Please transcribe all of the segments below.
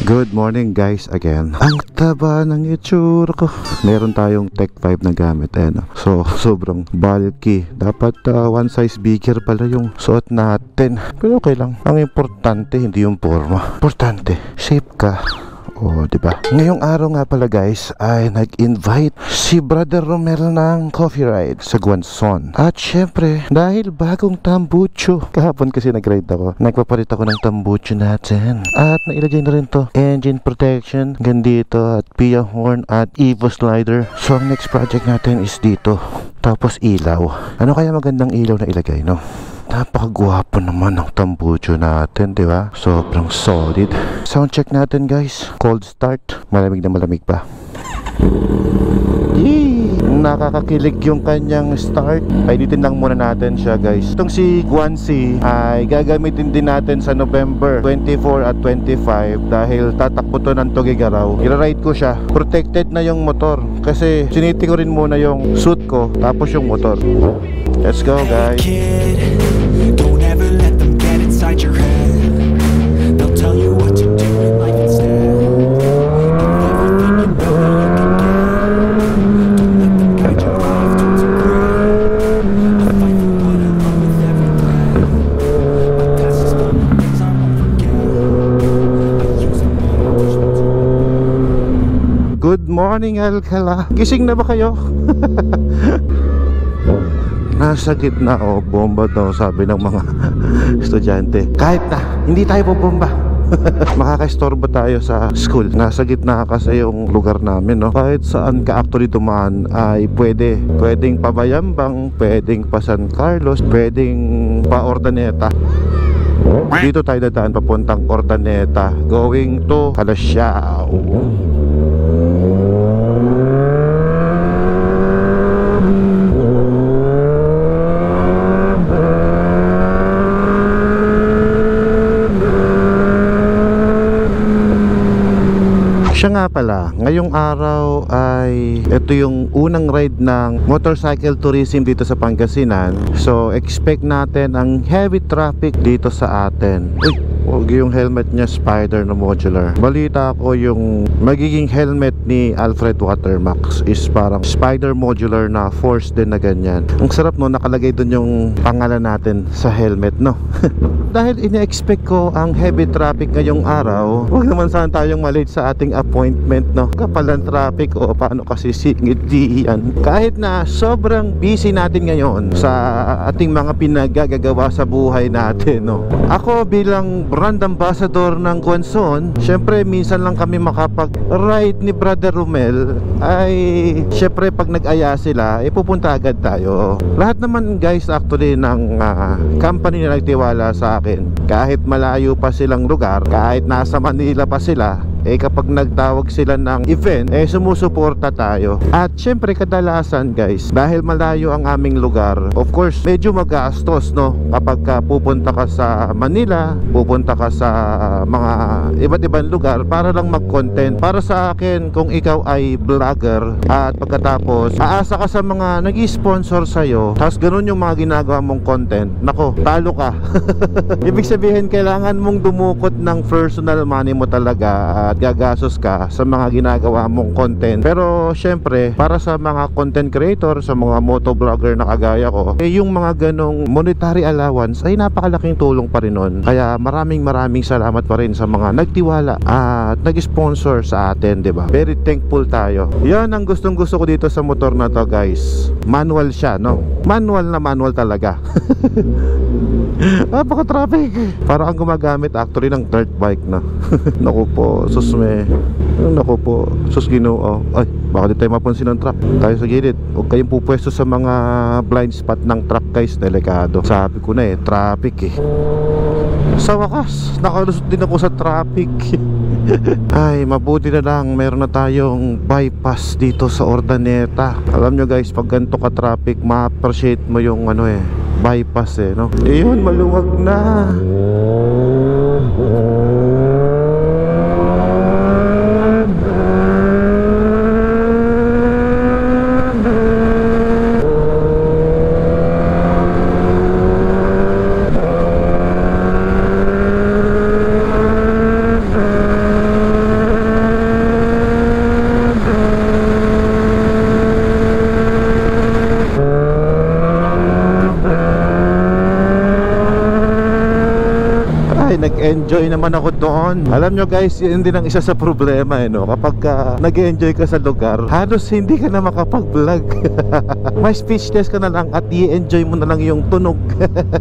Good morning guys again. Ang taba ng itsura ko. Meron tayong Tech 5 na gamit. So sobrang bulky. Dapat one size bigger pala yung suot natin. Pero okay lang. Ang importante hindi yung forma. Importante shape ka. Oh, diba? Ngayong araw nga pala guys ay nag-invite si Brother Romel ng coffee ride sa Guanzon. At syempre, dahil bagong tambucho. Kahapon kasi nag-ride ako. Nagpapalit ako ng tambucho natin. At nailagay na rin to engine protection, gandito at PIA horn at Evo slider. So ang next project natin is dito. Tapos ilaw. Ano kaya magandang ilaw na ilagay, no? Napakagwapo naman ng tambucho natin, di ba? Sobrang solid. Sound check natin guys. Cold start. Malamig na malamig pa. Yee! Nakakakilig yung kanyang start. Painitin lang muna natin siya guys. Itong si Guanxi ay gagamitin din natin sa November 24 at 25 dahil tatakbo to ng Tugigaraw. I-ride ko siya. Protected na yung motor kasi siniti ko rin muna yung suit ko tapos yung motor. Let's go guys. Don't ever let them get inside your head. They'll tell you what to do in life instead. Give everything you know that you can get. Don't let them guide your life towards regret. I fight for what I love with every breath. My past is memories I won't forget. I use them all to push me. Good morning Alcala. Gising na ba kayo? Nasa gitna o bomba to, sabi ng mga estudyante. Kahit na hindi tayo bobomba. Makaka-istorbo tayo sa school. Nasa gitna kasi yung lugar namin, no? Kahit saan ka actually dumaan ay pwede. Pwedeng pa Bayambang, pwedeng pa San Carlos, pwedeng pa Ordaneta. Dito tayo dadaan papuntang Ordaneta, going to Calasiao. Siya nga pala, ngayong araw ay ito yung unang ride ng motorcycle tourism dito sa Pangasinan. So expect natin ang heavy traffic dito sa atin. Uy, huwag yung helmet niya Spider na modular. Balita ko yung magiging helmet ni Alfred Watermax is parang Spider modular na force din na ganyan. Ang sarap no, nakalagay dun yung pangalan natin sa helmet, no? Dahil ina-expect ko ang heavy traffic ngayong araw, huwag naman sana tayong malate sa ating appointment, no? Kapalan traffic o paano kasi singit diyan. Kahit na sobrang busy natin ngayon sa ating mga pinagagagawa sa buhay natin, no? Ako bilang brand ambassador ng Guanzon, syempre minsan lang kami makapag-ride ni Brother Romel, ay syempre pag nag-aya sila, pupunta agad tayo. Lahat naman guys actually ng company na nagtiwala sa akin, kahit malayo pa silang lugar, kahit nasa Manila pa sila, kapag nagtawag sila ng event, sumusuporta tayo. At syempre kadalasan guys, dahil malayo ang aming lugar, of course medyo magastos, no? Kapag pupunta ka sa Manila, pupunta ka sa mga iba't ibang lugar para lang mag-content. Para sa akin, kung ikaw ay vlogger at pagkatapos aasa ka sa mga nag-i-sponsor sa'yo, tapos ganun yung mga ginagawa mong content, nako, talo ka. Ibig sabihin, kailangan mong dumukot ng personal money mo talaga at gagastos ka sa mga ginagawa mong content. Pero syempre, para sa mga content creator, sa mga motovlogger na kagaya ko, yung mga ganong monetary allowance ay napakalaking tulong pa rin nun. Kaya maraming salamat pa rin sa mga nagtiwala at nag-sponsor sa atin, diba? Very thankful tayo. Yan ang gustong gusto ko dito sa motor na to guys. Manual siya, no? Manual na manual talaga. Napaka-traffic. Para ang gumagamit actually ng dirt bike na. Naku po, naku po, sus Ginoo. Ay, baka di tayo mapansin ng truck. Tayo sa gilid. Huwag kayong pupwesto sa mga blind spot ng truck guys, delikado. Sabi ko na traffic Sa wakas, nakalusot din ako sa traffic. Ay, mabuti na lang meron na tayong bypass dito sa Ordaneta. Alam nyo guys, pag ganito ka traffic, ma-appreciate mo yung bypass no? Ayun, maluwag na. nag-enjoy naman ako doon. Alam nyo guys, yun din ang isa sa problema no? Kapag nag-enjoy ka sa lugar, halos hindi ka na makapag-vlog. May speechless ka na lang at i-enjoy mo na lang yung tunog.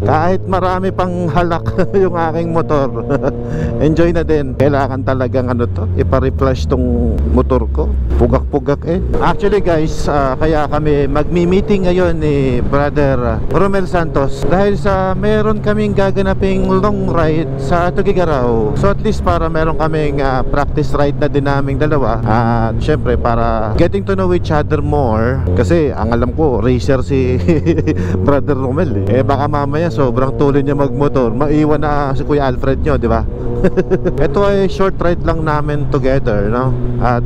Kahit marami pang halak yung aking motor. Enjoy na din. Kailangan talagang ipa-refresh tong motor ko. Pugak-pugak eh. Actually guys, kaya kami magmi-meeting ngayon ni Brother Romel Santos dahil sa meron kaming gaganaping long ride sa Tuguegarao. So at least para meron kaming practice ride na din naming dalawa. At syempre para getting to know each other more. Kasi ang alam ko, racer si Brother Romel eh. Baka mamaya sobrang tuloy niya magmotor, maiwan na si Kuya Alfred nyo, di ba? Ito ay short ride lang namin together, no? At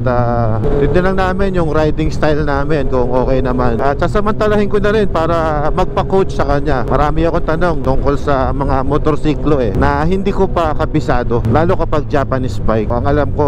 titignan lang namin yung riding style namin kung okay naman. At sasamantalahin ko na rin para magpa-coach sa kanya. Marami akong tanong tungkol sa mga motorsiklo na hindi ko pa kabisado, lalo kapag Japanese bike. Ang alam ko,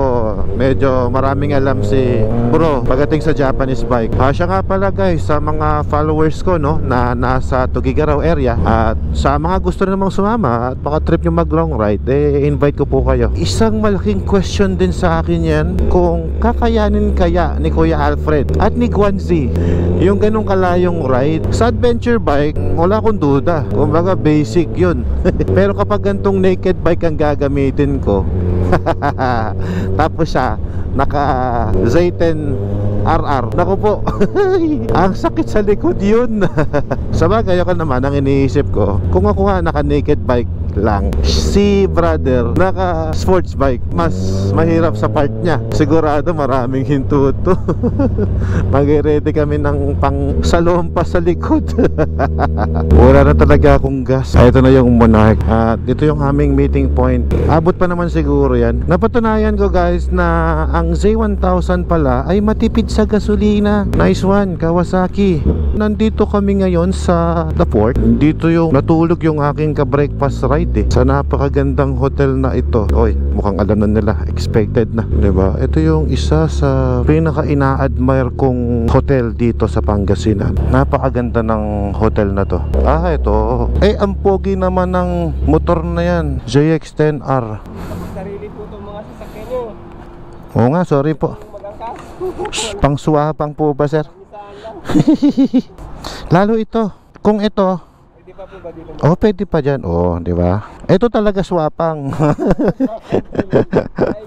medyo maraming alam si bro pagdating sa Japanese bike. Siya nga pala guys, sa mga followers ko na nasa Tuguegarao area at sa mga gusto namang sumama at baka trip nyo mag long ride, invite ko po kayo. Isang malaking question din sa akin yan, kung kakayanin kaya ni Kuya Alfred at ni Guanzi yung ganong kalayong ride. Sa adventure bike, wala akong duda, kumbaga basic yun. Pero kapag gantong naked bike ang gagamitin ko tapos siya naka Zayten RR, naku po. Ang sakit sa likod yun. Sabagay ako naman, ang iniisip ko, kung ako nga naka naked bike lang, si brother naka sports bike, mas mahirap sa part niya. Sigurado maraming hinto to. Mag-ready kami ng pang salompas sa likod. Wala na talaga akong gas. Ito na yung Monarch at ito yung aming meeting point. Abot pa naman siguro yan. Napatunayan ko guys na ang Z1000 pala ay matipid sa gasolina. Nice one, Kawasaki. Nandito kami ngayon sa The Port. Dito yung natulog yung aking ka-breakfast ride sa napakagandang hotel na ito. Oy, mukhang alam na nila, expected na, 'di ba? Ito yung isa sa pinaka ina-admire kong hotel dito sa Pangasinan. Napakaganda ng hotel na to. Ito. Ang pogi naman ng motor na yan, JX10R. Sarili po itong mga sasakyan nyo. Oo nga, sorry po. Pangsuwapang po ba, sir? Lalo ito. Kung ito, Pwede pa po ba dito? pwede pa dyan. Di ba? Ito talaga swapang.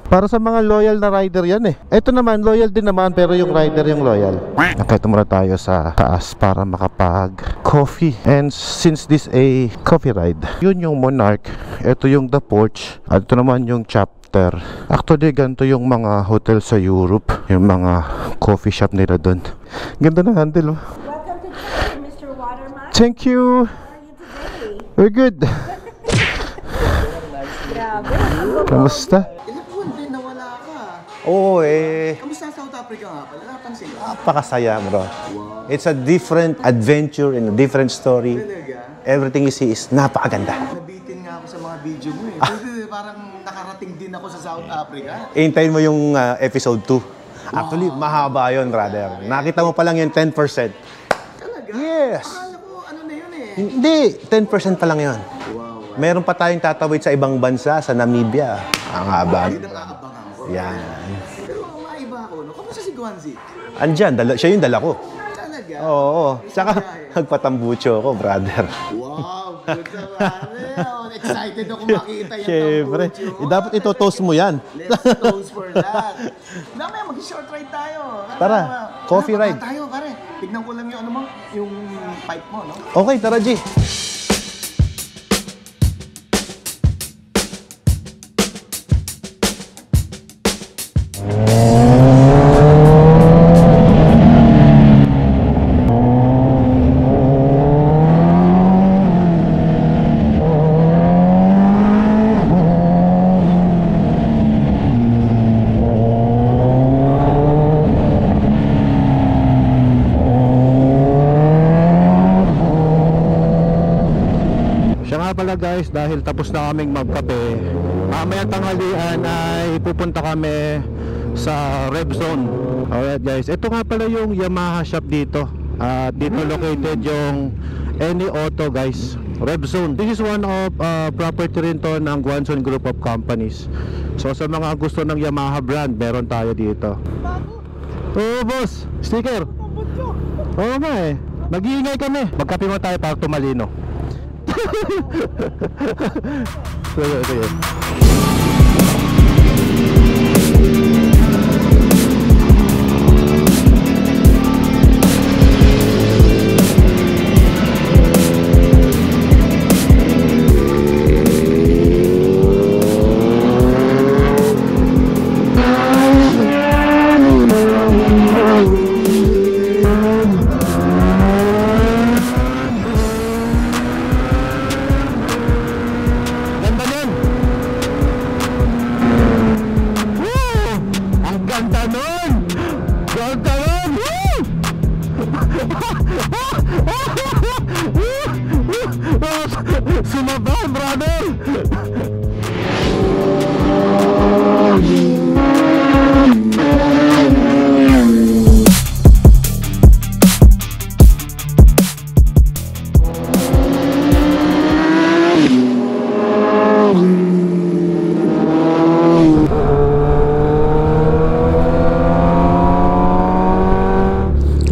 Para sa mga loyal na rider yan Ito naman, loyal din naman, pero yung rider yung loyal. Nakita muna tayo sa taas para makapag-coffee. And since this a coffee ride, yun yung Monarch, ito yung The Porch, at ito naman yung Chapter. Actually, ganito yung mga hotel sa Europe, yung mga coffee shop nila doon. Ganda ng handle. Welcome to Turkey, Mr. Waterman. Thank you. How are you today? We're good. Grabe. Kamusta? Ilang buwan din nawala ka. Oo Kamusta sa South Africa nga pala? Napansin ko. napakasaya bro. It's a different adventure and a different story. Talaga? Everything you see is napakaganda. Nabitin nga ako sa mga video mo Kasi parang nakarating din ako sa South Africa. Hintayin mo yung episode 2. Actually, mahaba yun, brother. Nakita mo pa lang yung 10%. Talaga? Yes. Akala ko ano na yun Hindi, 10% pa lang yun. Wow. Meron pa tayong tatawid sa ibang bansa, sa Namibia. Ang haba. Yun ang aabangan ko. Yan. Pero maiba ako, Kamusta si Guanzi? Andyan, siya yung dala ko. Talaga? Oo. Tsaka, nagpatambucho ako, brother. Wow, good naman. Excited ako makita yung Siyempre. tambucho. Dapat ito-toast mo yan. Let's toast for that. Mamaya mag-short ride tayo. Tara, coffee ride. Tayo, pare. Tignan ko lang yung yung pipe mo, no? Okay, tara, G. Pala guys, dahil tapos na kaming magkape, mamaya tanghalian ay pupunta kami sa Rev Zone. Alright guys, ito nga pala yung Yamaha shop dito. Dito located yung Any Auto guys, RevZone. This is one of property rin to ng Guanzon Group of Companies. So sa mga gusto ng Yamaha brand, meron tayo dito. Oo boss, sticker. Oo nga eh, nag-iingay kami. Magkape mo tayo para tumalino. Sige. Sumaba, brother!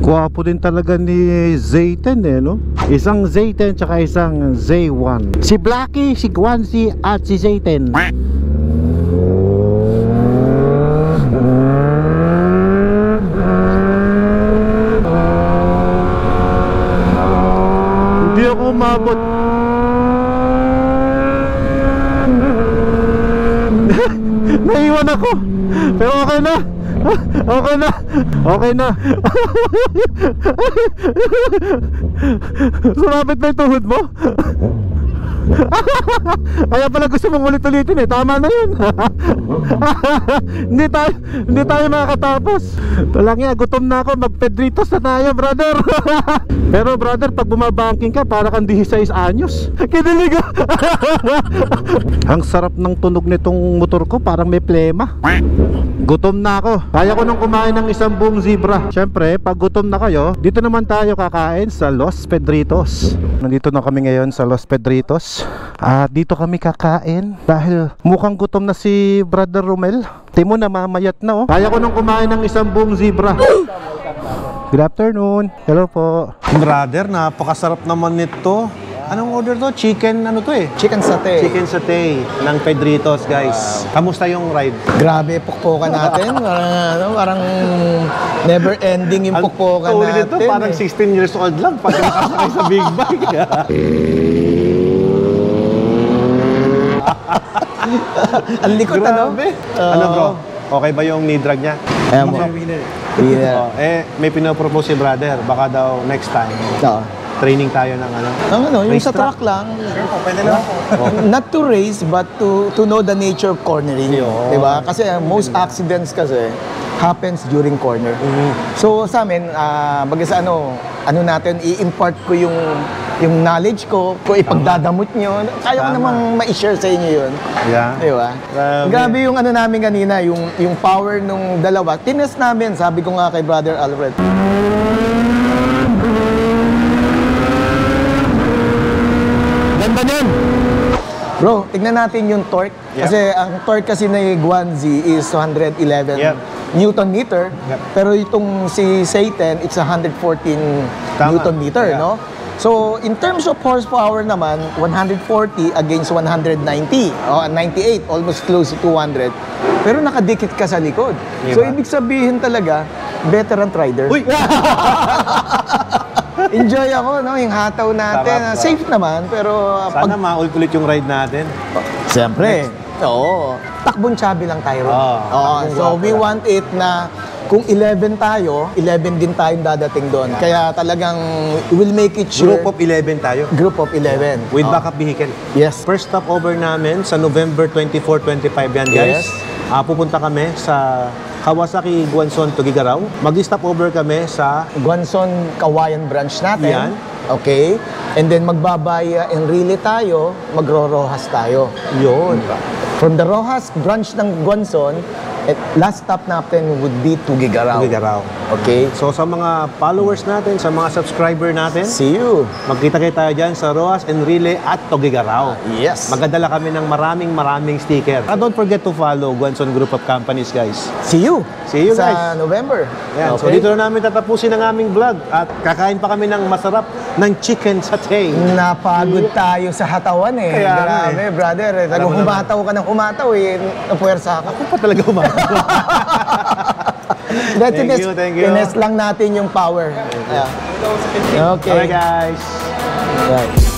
Gwapo din talaga ni Z10 eh, no? Isang Z10 tsaka isang Z1. Si Blacky, si Guanzi at si Z10. Hindi ako umabot. Naiwan ako. Pero okay na. Okay na. Okay na. Sumabit na yung tuhod mo. Kaya pala gusto mong ulit-ulitin eh. Tama na yun. Hindi tayo makakatapos. Talangya, gutom na ako. Mag-Pedritos na tayo, brother. Pero brother, pag bumabanking ka, para kang 16 anyos. Kinilig. Ang sarap ng tunog nitong motor ko. Parang may plema. Gutom na ako. Kaya ko nang kumain ng isang buong zebra. Siyempre, pag gutom na kayo, dito naman tayo kakain sa Los Pedritos. Nandito na kami ngayon sa Los Pedritos. At dito kami kakain dahil mukhang gutom na si Brother Romel. Timo na mamayat na oh. Kaya ko nang kumain ng isang buong zebra. Good afternoon. Hello po. Brother, napakasarap naman nito. Anong order to? Chicken, ano to eh? Chicken satay. Chicken satay ng Pedritos, guys. Kamusta yung ride? Grabe, pukpukan natin. Parang never ending yung pukpukan Ulit natin. ito, parang 16 years old lang pag nakasakay sa big bike. Ang likot, ano? Grabe. Ano bro? Okay ba yung knee drag niya? Ayan mo. Yeah. Oh, may pinapropose si brother. Baka daw next time. Training tayo ng ano? Yung race sa track lang. Pwede lang ako. Not to race, but to know the nature of cornering. Diba? Kasi most accidents kasi happens during corner. So sa amin, baga sa ano natin, i-impart ko yung knowledge ko, kung ipagdadamot nyo, kaya ko namang ma-share sa inyo yun. Yeah. Diba? Grabe yung ano namin kanina, yung power nung dalawa. Tinest namin, sabi ko nga kay Brother Alfred. Ganda niyan! Bro, tignan natin yung torque. Kasi ang torque kasi ni Guanzi is 211 Newton meter. Pero itong si Satan, it's 114 Newton meter, no? So, in terms of horsepower naman, 140 against 190. 98, almost close to 200. Pero nakadikit ka sa likod. So, ibig sabihin talaga, veteran rider. Uy! Enjoy ako, no? Yung hataw natin. Safe naman, pero... Sana maulit-ulit yung ride natin. Siyempre. Oo. Takbong chubby lang tayo. So, we want it na kung 11 tayo, 11 din tayong dadating doon. Kaya talagang we'll make it sure. Group of 11 tayo. Group of 11. With backup vehicle. Yes. First stopover namin sa November 24-25 yan, guys. Yes. Pupunta kami sa Kawasaki Guanzon Tugigaraw. Mag-stop over kami sa Guanzon Kawayan branch natin. Yan. Okay. And then magbabaya Enrile tayo, magro-Rojas tayo. yun. From the Rojas branch ng Guanzon, At last stop natin would be Tuguegarao. Tuguegarao. Okay? So sa mga followers natin, sa mga subscriber natin, See you. magkita kayo tayo dyan sa Roas Enrile at Tuguegarao. Yes. Magdadala kami ng maraming sticker. And don't forget to follow Guanzon Group of Companies, guys. See you. See you, Sa guys. November. Yan. So dito na namin tatapusin ang aming vlog at kakain pa kami ng masarap ng chicken satay. Napagod tayo sa hatawan eh. Kaya nga Grabe, brother. Alam mo Humataw ka ng humataw eh. Napuwersa ka. Ako pa talaga umatawa. Thank you. Tines lang natin yung power. Yeah. Okay. Okay, guys. Right.